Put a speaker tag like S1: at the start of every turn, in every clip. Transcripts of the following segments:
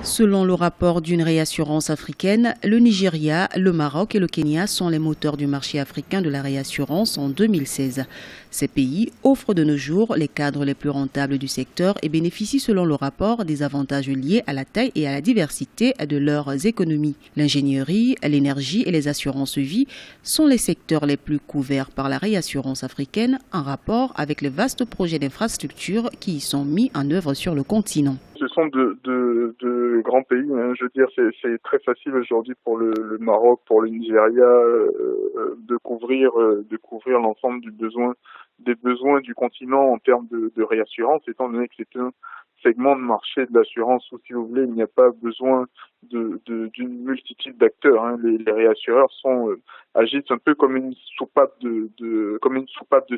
S1: Selon le rapport d'une réassurance africaine, le Nigeria, le Maroc et le Kenya sont les moteurs du marché africain de la réassurance en 2016. Ces pays offrent de nos jours les cadres les plus rentables du secteur et bénéficient selon le rapport des avantages liés à la taille et à la diversité de leurs économies. L'ingénierie, l'énergie et les assurances vie sont les secteurs les plus couverts par la réassurance africaine en rapport avec les vastes projets d'infrastructures qui y sont mis en œuvre sur le continent.
S2: Ce sont de grands pays, hein. Je veux dire, c'est très facile aujourd'hui pour le Maroc, pour le Nigeria, de couvrir l'ensemble des besoins du continent en termes de réassurance, étant donné que c'est un segment de marché de l'assurance où, si vous voulez, il n'y a pas besoin d'une multitude d'acteurs, hein. Les réassureurs agissent un peu comme une soupape de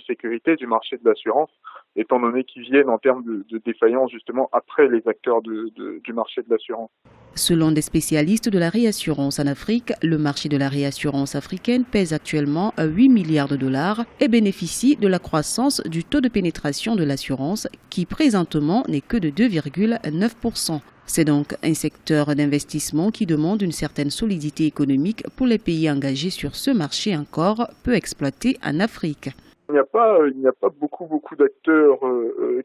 S2: sécurité du marché de l'assurance, étant donné qu'ils viennent en termes de défaillance justement après les acteurs du marché de l'assurance.
S1: Selon des spécialistes de la réassurance en Afrique, le marché de la réassurance africaine pèse actuellement 8 milliards de dollars et bénéficie de la croissance du taux de pénétration de l'assurance qui présentement n'est que de 2,9%. C'est donc un secteur d'investissement qui demande une certaine solidité économique pour les pays engagés sur ce marché encore peu exploité en Afrique.
S2: Il n'y a pas beaucoup d'acteurs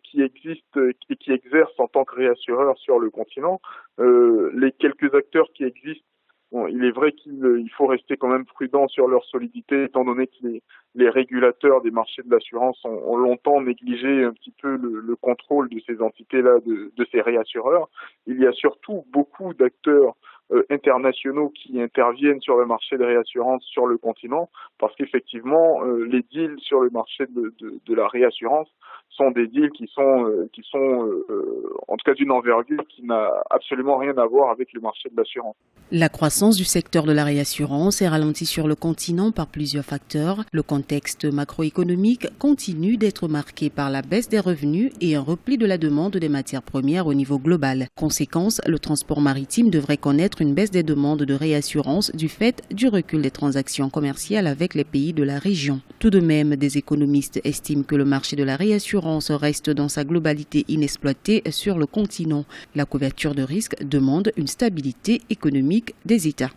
S2: qui existent et qui exercent en tant que réassureurs sur le continent. Les quelques acteurs qui existent, bon, il est vrai qu'il faut rester quand même prudent sur leur solidité, étant donné que les régulateurs des marchés de l'assurance ont longtemps négligé un petit peu le contrôle de ces entités-là, de ces réassureurs. Il y a surtout beaucoup d'acteurs internationaux qui interviennent sur le marché de réassurance sur le continent, parce qu'effectivement les deals sur le marché de la réassurance sont des deals qui sont en tout cas d'une envergure qui n'a absolument rien à voir avec le marché de l'assurance.
S1: La croissance du secteur de la réassurance est ralentie sur le continent par plusieurs facteurs. Le contexte macroéconomique continue d'être marqué par la baisse des revenus et un repli de la demande des matières premières au niveau global. Conséquence, le transport maritime devrait connaître une baisse des demandes de réassurance du fait du recul des transactions commerciales avec les pays de la région. Tout de même, des économistes estiment que le marché de la réassurance reste dans sa globalité inexploité sur le continent. La couverture de risque demande une stabilité économique des États.